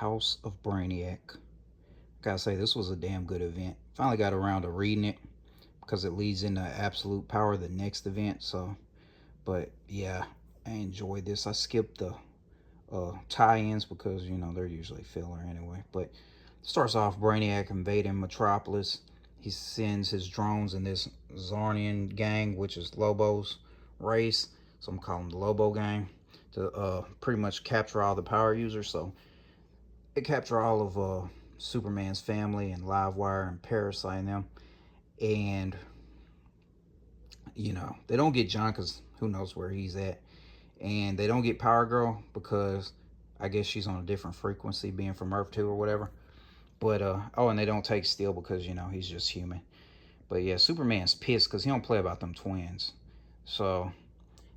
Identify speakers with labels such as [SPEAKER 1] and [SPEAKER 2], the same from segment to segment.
[SPEAKER 1] House of Brainiac. Gotta say, this was a damn good event. Finally got around to reading it because it leads into Absolute Power, the next event. So, but yeah, I enjoyed this. I skipped the tie-ins because they're usually filler anyway. But starts off Brainiac invading Metropolis. He sends his drones in this Zarnian gang, which is Lobo's race. So I'm calling them the Lobo gang to pretty much capture all the power users. So they capture all of Superman's family and Livewire and Parasite and them. And, they don't get John because who knows where he's at. And they don't get Power Girl because I guess she's on a different frequency being from Earth 2 or whatever. But, and they don't take Steel because, he's just human. But yeah, Superman's pissed because he don't play about them twins. So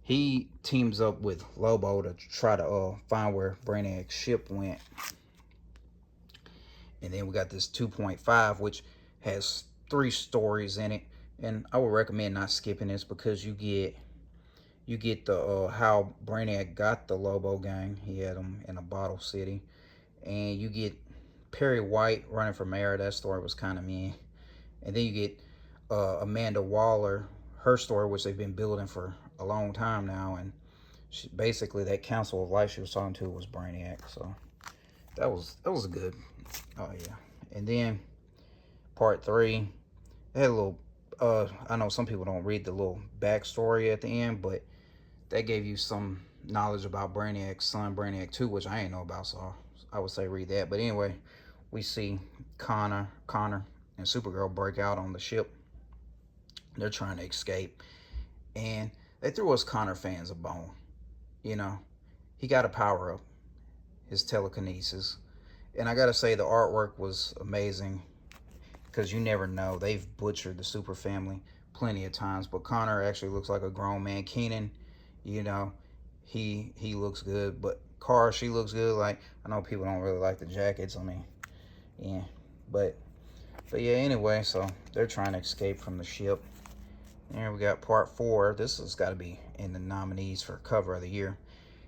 [SPEAKER 1] he teams up with Lobo to try to find where Brainiac's ship went. And then we got this 2.5, which has 3 stories in it. And I would recommend not skipping this because you get the how Brainiac got the Lobo gang. He had them in a bottle city. And you get Perry White running for mayor. That story was kind of meh. And then you get Amanda Waller, her story, which they've been building for a long time now. And basically that Council of Life she was talking to was Brainiac. So that was good. Oh yeah. And then part 3, they had a little I know some people don't read the little backstory at the end, but they gave you some knowledge about Brainiac's son, Brainiac 2, which I ain't know about, so I would say read that. But anyway, we see Connor and Supergirl break out on the ship. They're trying to escape. And they threw us Connor fans a bone. He got a power up, his telekinesis. And I gotta say the artwork was amazing because you never know. They've butchered the Super Family plenty of times, but Connor actually looks like a grown man. Keenan, he looks good, but Kara, she looks good. Like, I know people don't really like the jackets. I mean, yeah, but yeah. Anyway, so they're trying to escape from the ship. And we got part 4. This has got to be in the nominees for cover of the year.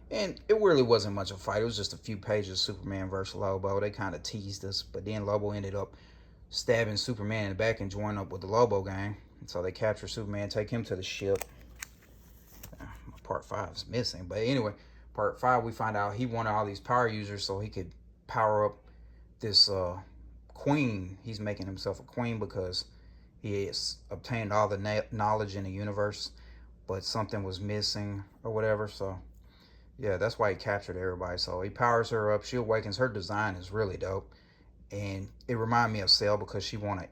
[SPEAKER 1] And it really wasn't much of a fight. It was just a few pages of Superman versus Lobo. They kind of teased us, but then Lobo ended up stabbing Superman in the back and joining up with the Lobo gang. And so they capture Superman, take him to the ship. Part 5 is missing. But anyway, part 5, we find out he wanted all these power users so he could power up this queen. He's making himself a queen because he has obtained all the knowledge in the universe, but something was missing or whatever. So yeah, that's why he captured everybody. So he powers her up. She awakens. Her design is really dope. And it reminded me of Cell because she want to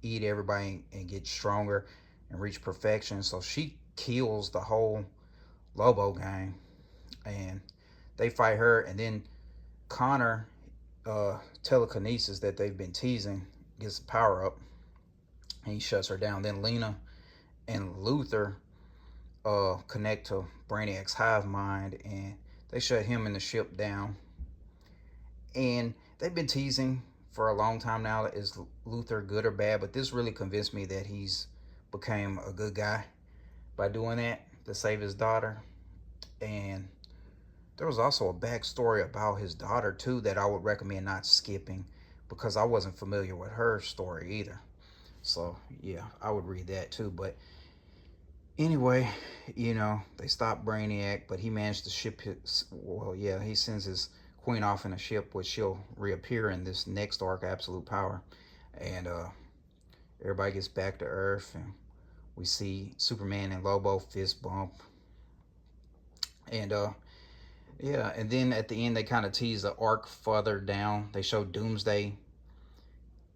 [SPEAKER 1] eat everybody and get stronger and reach perfection. So she kills the whole Lobo gang. And they fight her. And then Connor, telekinesis that they've been teasing, gets the power up. And he shuts her down. Then Lena and Luthor connect to Brainiac's hive mind, and they shut him and the ship down. And they've been teasing for a long time now, is Luthor good or bad? But this really convinced me that he's became a good guy by doing that to save his daughter. And there was also a backstory about his daughter too that I would recommend not skipping because I wasn't familiar with her story either. So yeah, I would read that too. But anyway, they stopped Brainiac, but he managed to ship his, well, yeah, he sends his queen off in a ship, which she'll reappear in this next arc, Absolute Power. And everybody gets back to Earth, and we see Superman and Lobo fist bump. And yeah, and then at the end, they kind of tease the arc further down. They show Doomsday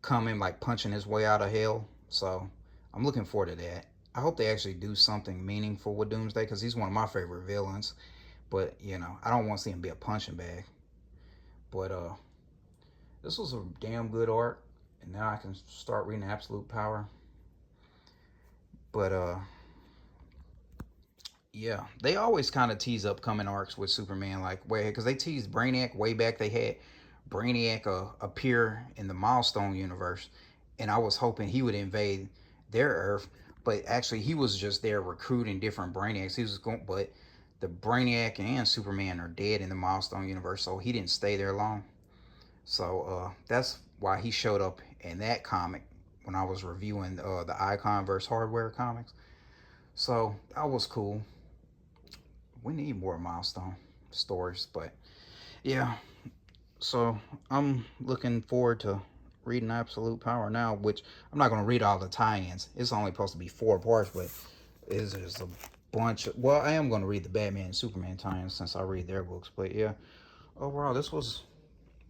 [SPEAKER 1] coming, like punching his way out of hell. So I'm looking forward to that. I hope they actually do something meaningful with Doomsday because he's one of my favorite villains. But, I don't want to see him be a punching bag. But this was a damn good arc. And now I can start reading Absolute Power. But, yeah, they always kind of tease upcoming arcs with Superman. Like, because they teased Brainiac way back. They had Brainiac appear in the Milestone universe. And I was hoping he would invade their Earth. But actually, he was just there recruiting different Brainiacs. He was going, but the Brainiac and Superman are dead in the Milestone universe, so he didn't stay there long. So that's why he showed up in that comic when I was reviewing the Icon versus Hardware comics. So that was cool. We need more milestone stories, but yeah. So I'm looking forward to reading Absolute Power now, which I'm not going to read all the tie-ins. It's only supposed to be 4 parts, but it's just a bunch of, well, I am going to read the Batman and Superman tie-ins since I read their books. But yeah, overall this was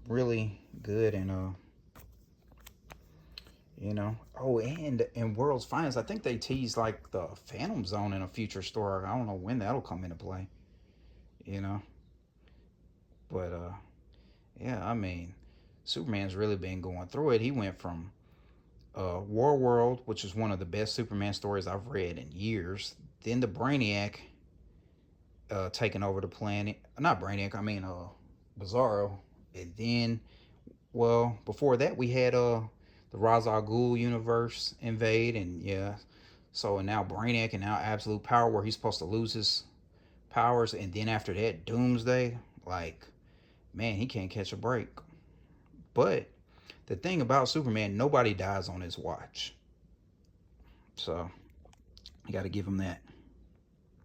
[SPEAKER 1] really good. And oh, and in World's Finest, I think they teased like the Phantom Zone in a future story. I don't know when that'll come into play, you know. But yeah, I mean, Superman's really been going through it. He went from War World, which is one of the best Superman stories I've read in years. Then the Brainiac taking over the planet. Not Brainiac, I mean Bizarro. And then, well, before that we had the Ra's al Ghul universe invade, and yeah. So and now Brainiac, and now Absolute Power, where he's supposed to lose his powers, and then after that Doomsday. Like, man, he can't catch a break. But the thing about Superman, nobody dies on his watch. So you got to give him that.